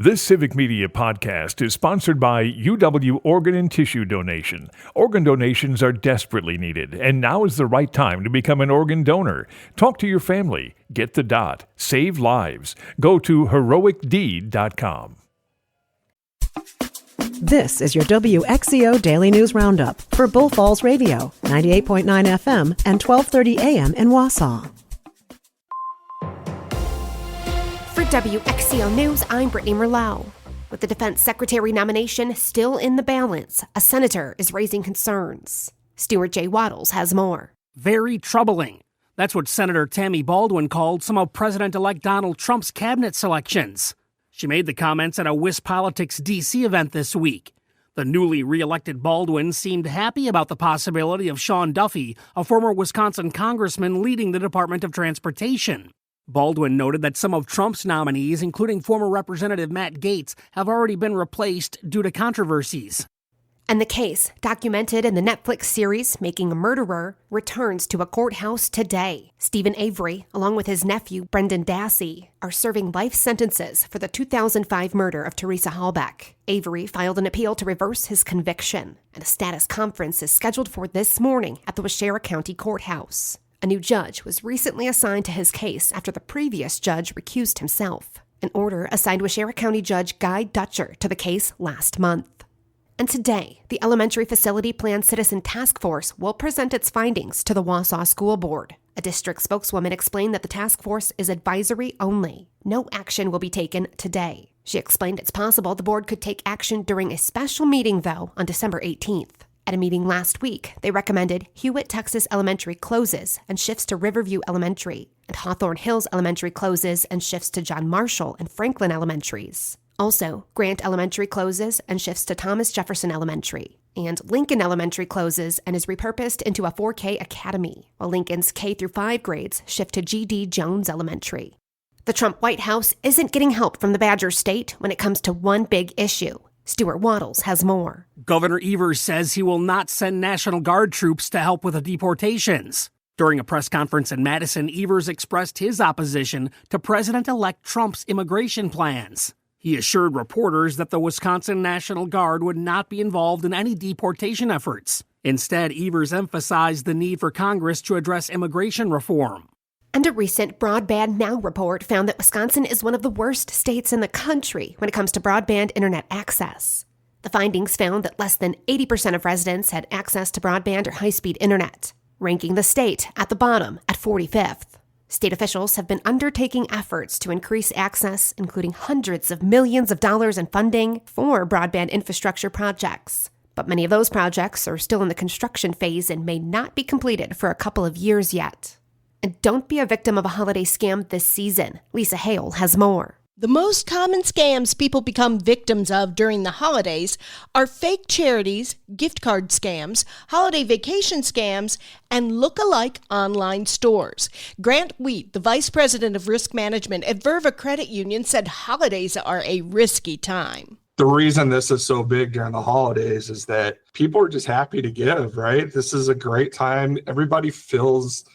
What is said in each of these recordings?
This Civic Media podcast is sponsored by UW Organ and Tissue Donation. Organ donations are desperately needed, and now is the right time to become an organ donor. Talk to your family. Get the dot. Save lives. Go to heroicdeed.com. This is your WXCO Daily News Roundup for Bull Falls Radio, 98.9 FM and 1230 AM in Wausau. For WXCO News, I'm Brittany Merlot. With the Defense Secretary nomination still in the balance, a senator is raising concerns. Stuart J. Waddles has more. Very troubling. That's what Senator Tammy Baldwin called some of President-elect Donald Trump's cabinet selections. She made the comments at a WisPolitics D.C. event this week. The newly re-elected Baldwin seemed happy about the possibility of Sean Duffy, a former Wisconsin congressman, leading the Department of Transportation. Baldwin noted that some of Trump's nominees, including former Representative Matt Gaetz, have already been replaced due to controversies. And the case, documented in the Netflix series Making a Murderer, returns to a courthouse today. Stephen Avery, along with his nephew Brendan Dassey, are serving life sentences for the 2005 murder of Teresa Halbach. Avery filed an appeal to reverse his conviction, and a status conference is scheduled for this morning at the Waushara County Courthouse. A new judge was recently assigned to his case after the previous judge recused himself. An order assigned Waushara County Judge Guy Dutcher to the case last month. And today, the Elementary Facility Plan Citizen Task Force will present its findings to the Wausau School Board. A district spokeswoman explained that the task force is advisory only. No action will be taken today. She explained it's possible the board could take action during a special meeting, though, on December 18th. At a meeting last week, they recommended Hewitt, Texas Elementary closes and shifts to Riverview Elementary, and Hawthorne Hills Elementary closes and shifts to John Marshall and Franklin Elementaries. Also, Grant Elementary closes and shifts to Thomas Jefferson Elementary, and Lincoln Elementary closes and is repurposed into a 4K academy, while Lincoln's K through 5 grades shift to G.D. Jones Elementary. The Trump White House isn't getting help from the Badger State when it comes to one big issue. Stuart Waddles has more. Governor Evers says he will not send National Guard troops to help with the deportations. During a press conference in Madison, Evers expressed his opposition to President-elect Trump's immigration plans. He assured reporters that the Wisconsin National Guard would not be involved in any deportation efforts. Instead, Evers emphasized the need for Congress to address immigration reform. And a recent Broadband Now report found that Wisconsin is one of the worst states in the country when it comes to broadband internet access. The findings found that less than 80% of residents had access to broadband or high-speed internet, ranking the state at the bottom at 45th. State officials have been undertaking efforts to increase access, including hundreds of millions of dollars in funding for broadband infrastructure projects. But many of those projects are still in the construction phase and may not be completed for a couple of years yet. And don't be a victim of a holiday scam this season. Lisa Hale has more. The most common scams people become victims of during the holidays are fake charities, gift card scams, holiday vacation scams, and look-alike online stores. Grant Wheat, the Vice President of Risk Management at Verva Credit Union, said holidays are a risky time. The reason this is so big during the holidays is that people are just happy to give, right? This is a great time. Everybody feels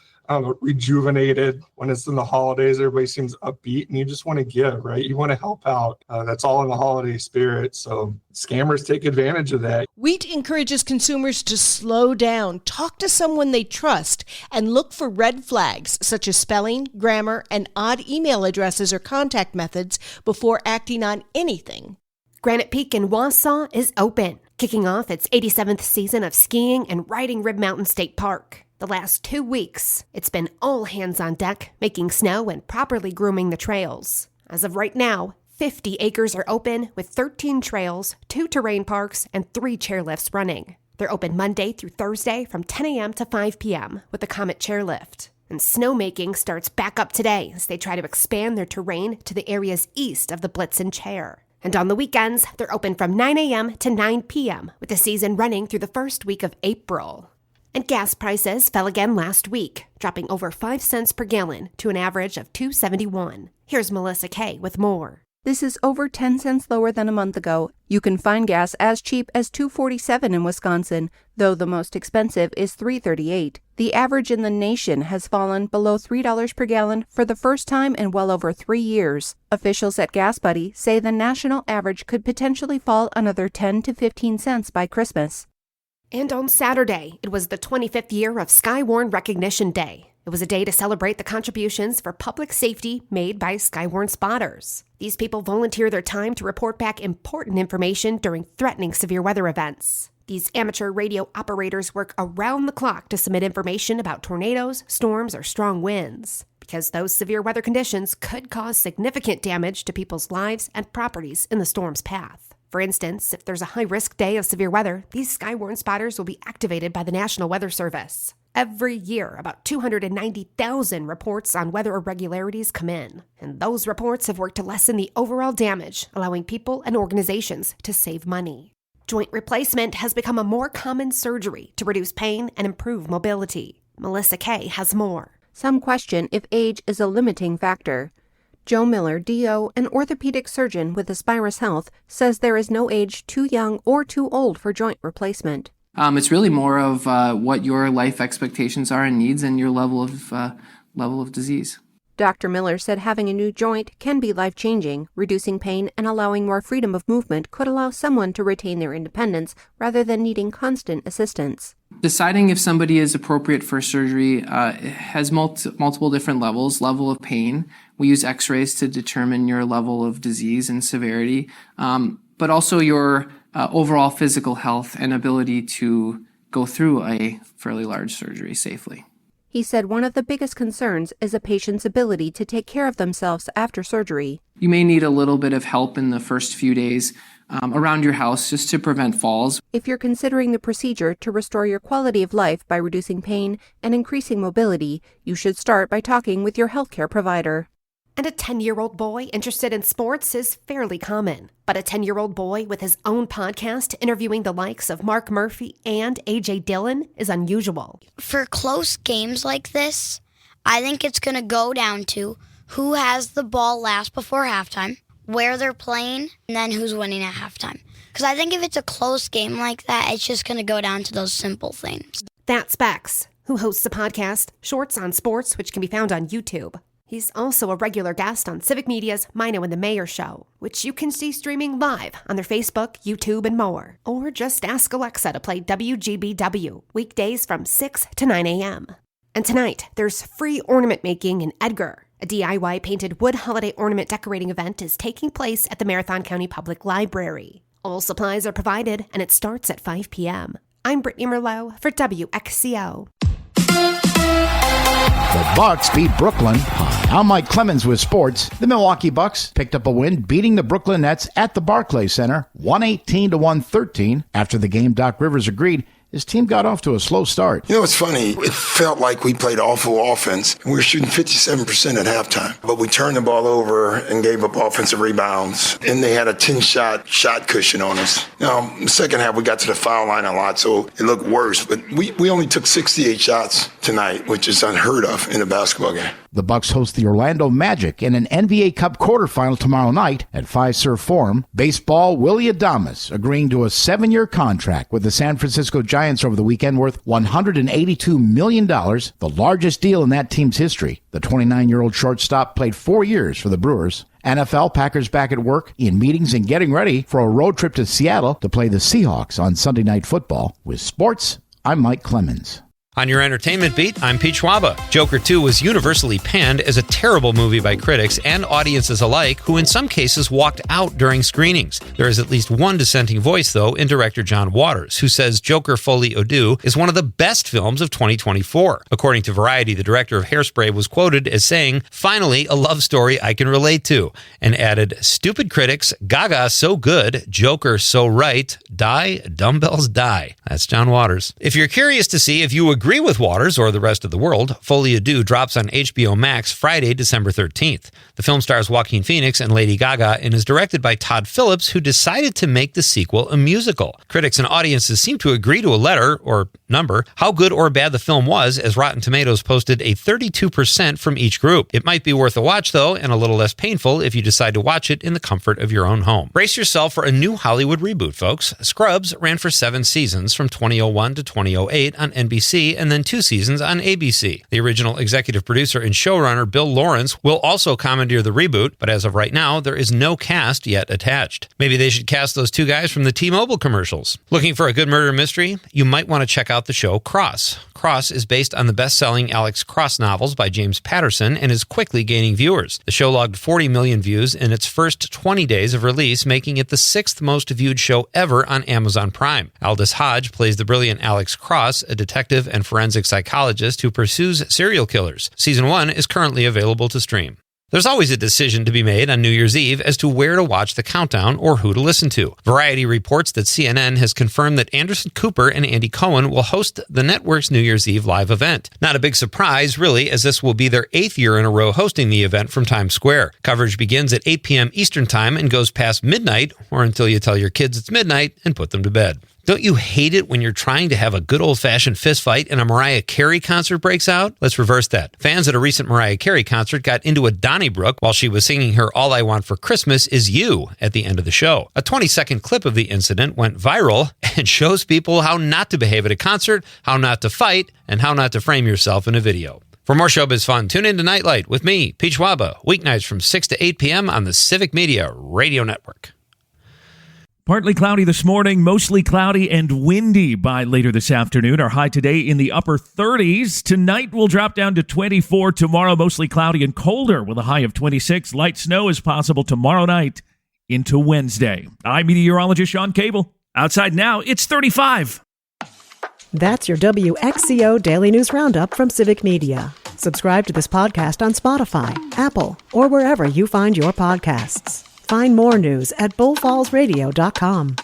rejuvenated when it's in the holidays. Everybody seems upbeat and you just want to give, right? You want to help out. That's all in the holiday spirit. So scammers take advantage of that. Wheat encourages consumers to slow down, talk to someone they trust, and look for red flags such as spelling, grammar, and odd email addresses or contact methods before acting on anything. Granite Peak in Wausau is open, kicking off its 87th season of skiing and riding Rib Mountain State Park. The last 2 weeks, it's been all hands on deck, making snow and properly grooming the trails. As of right now, 50 acres are open with 13 trails, 2 terrain parks, and 3 chairlifts running. They're open Monday through Thursday from 10 a.m. to 5 p.m. with the Comet Chairlift. And snowmaking starts back up today as they try to expand their terrain to the areas east of the Blitzen Chair. And on the weekends, they're open from 9 a.m. to 9 p.m. with the season running through the first week of April. And gas prices fell again last week, dropping over 5 cents per gallon to an average of $2.71. Here's Melissa Kay with more. This is over 10 cents lower than a month ago. You can find gas as cheap as $2.47 in Wisconsin, though the most expensive is $3.38. The average in the nation has fallen below $3 per gallon for the first time in well over 3 years. Officials at Gas Buddy say the national average could potentially fall another 10 to 15 cents by Christmas. And on Saturday, it was the 25th year of Skywarn Recognition Day. It was a day to celebrate the contributions for public safety made by Skywarn spotters. These people volunteer their time to report back important information during threatening severe weather events. These amateur radio operators work around the clock to submit information about tornadoes, storms, or strong winds, because those severe weather conditions could cause significant damage to people's lives and properties in the storm's path. For instance, if there's a high-risk day of severe weather, these Skywarn spotters will be activated by the National Weather Service. Every year, about 290,000 reports on weather irregularities come in, and those reports have worked to lessen the overall damage, allowing people and organizations to save money. Joint replacement has become a more common surgery to reduce pain and improve mobility. Melissa Kay has more. Some question if age is a limiting factor. Joe Miller, DO, an orthopedic surgeon with Aspirus Health, says there is no age too young or too old for joint replacement. It's really more of what your life expectations are and needs and your level of disease. Dr. Miller said having a new joint can be life-changing. Reducing pain and allowing more freedom of movement could allow someone to retain their independence rather than needing constant assistance. Deciding if somebody is appropriate for surgery has multiple different levels. Level of pain. We use x-rays to determine your level of disease and severity, but also your overall physical health and ability to go through a fairly large surgery safely. He said one of the biggest concerns is a patient's ability to take care of themselves after surgery. You may need a little bit of help in the first few days around your house just to prevent falls. If you're considering the procedure to restore your quality of life by reducing pain and increasing mobility, you should start by talking with your healthcare provider. And a 10-year-old boy interested in sports is fairly common. But a 10-year-old boy with his own podcast interviewing the likes of Mark Murphy and A.J. Dillon is unusual. For close games like this, I think it's going to go down to who has the ball last before halftime, where they're playing, and then who's winning at halftime. Because I think if it's a close game like that, it's just going to go down to those simple things. That's Bex, who hosts a podcast, Shorts on Sports, which can be found on YouTube. He's also a regular guest on Civic Media's Mino and the Mayor Show, which you can see streaming live on their Facebook, YouTube, and more. Or just ask Alexa to play WGBW, weekdays from 6 to 9 a.m. And tonight, there's free ornament making in Edgar. A DIY painted wood holiday ornament decorating event is taking place at the Marathon County Public Library. All supplies are provided, and it starts at 5 p.m. I'm Brittany Merlot for WXCO. The Bucks beat Brooklyn. I'm Mike Clemens with sports. The Milwaukee Bucks picked up a win, beating the Brooklyn Nets at the Barclays Center, 118-113. After the game, Doc Rivers agreed his team got off to a slow start. You know, it's funny. It felt like we played awful offense. We were shooting 57% at halftime. But we turned the ball over and gave up offensive rebounds. And they had a 10-shot shot cushion on us. Now, in the second half, we got to the foul line a lot, so it looked worse. But we only took 68 shots tonight, which is unheard of in a basketball game. The Bucks host the Orlando Magic in an NBA Cup quarterfinal tomorrow night at Fiserv Forum. Baseball, Willie Adames agreeing to a 7-year contract with the San Francisco Giants over the weekend worth $182 million, the largest deal in that team's history. The 29-year-old shortstop played 4 years for the Brewers. NFL, Packers back at work in meetings and getting ready for a road trip to Seattle to play the Seahawks on Sunday Night Football. With sports, I'm Mike Clemens. On your entertainment beat, I'm Pete Schwaba. Joker 2 was universally panned as a terrible movie by critics and audiences alike, who in some cases walked out during screenings. There is at least one dissenting voice, though, in director John Waters, who says Joker Folie à Deux is one of the best films of 2024. According to Variety, the director of Hairspray was quoted as saying, "Finally, a love story I can relate to," and added, "Stupid critics, Gaga so good, Joker so right, die, dumbbells die." That's John Waters. If you're curious to see if you agree agree with Waters or the rest of the world, Folie à Deux drops on HBO Max Friday, December 13th. The film stars Joaquin Phoenix and Lady Gaga and is directed by Todd Phillips, who decided to make the sequel a musical. Critics and audiences seem to agree to a letter, or number, how good or bad the film was, as Rotten Tomatoes posted a 32% from each group. It might be worth a watch, though, and a little less painful if you decide to watch it in the comfort of your own home. Brace yourself for a new Hollywood reboot, folks. Scrubs ran for 7 seasons from 2001 to 2008 on NBC and then 2 seasons on ABC. The original executive producer and showrunner Bill Lawrence will also commandeer the reboot, but as of right now, there is no cast yet attached. Maybe they should cast those 2 guys from the T-Mobile commercials. Looking for a good murder mystery? You might want to check out the show Cross. Cross is based on the best-selling Alex Cross novels by James Patterson and is quickly gaining viewers. The show logged 40 million views in its first 20 days of release, making it the 6th most viewed show ever on Amazon Prime. Aldous Hodge plays the brilliant Alex Cross, a detective and forensic psychologist who pursues serial killers. Season 1 is currently available to stream. There's always a decision to be made on New Year's Eve as to where to watch the countdown or who to listen to. Variety reports that CNN has confirmed that Anderson Cooper and Andy Cohen will host the network's New Year's Eve live event. Not a big surprise, really, as this will be their 8th year in a row hosting the event from Times Square. Coverage begins at 8 p.m. Eastern Time and goes past midnight, or until you tell your kids it's midnight and put them to bed. Don't you hate it when you're trying to have a good old-fashioned fist fight and a Mariah Carey concert breaks out? Let's reverse that. Fans at a recent Mariah Carey concert got into a Donnybrook while she was singing her All I Want for Christmas Is You at the end of the show. A 20-second clip of the incident went viral and shows people how not to behave at a concert, how not to fight, and how not to frame yourself in a video. For more showbiz fun, tune in to Nightlight with me, Peach Waba, weeknights from 6 to 8 p.m. on the Civic Media Radio Network. Partly cloudy this morning, mostly cloudy and windy by later this afternoon. Our high today in the upper 30s. Tonight will drop down to 24. Tomorrow, mostly cloudy and colder with a high of 26. Light snow is possible tomorrow night into Wednesday. I'm meteorologist Sean Cable. Outside now, it's 35. That's your WXCO Daily News Roundup from Civic Media. Subscribe to this podcast on Spotify, Apple, or wherever you find your podcasts. Find more news at bullfallsradio.com.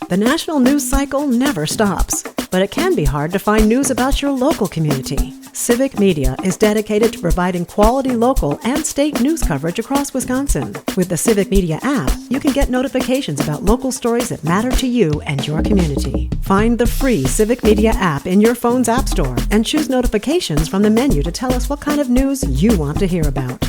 The national news cycle never stops, but it can be hard to find news about your local community. Civic Media is dedicated to providing quality local and state news coverage across Wisconsin. With the Civic Media app, you can get notifications about local stories that matter to you and your community. Find the free Civic Media app in your phone's app store and choose notifications from the menu to tell us what kind of news you want to hear about.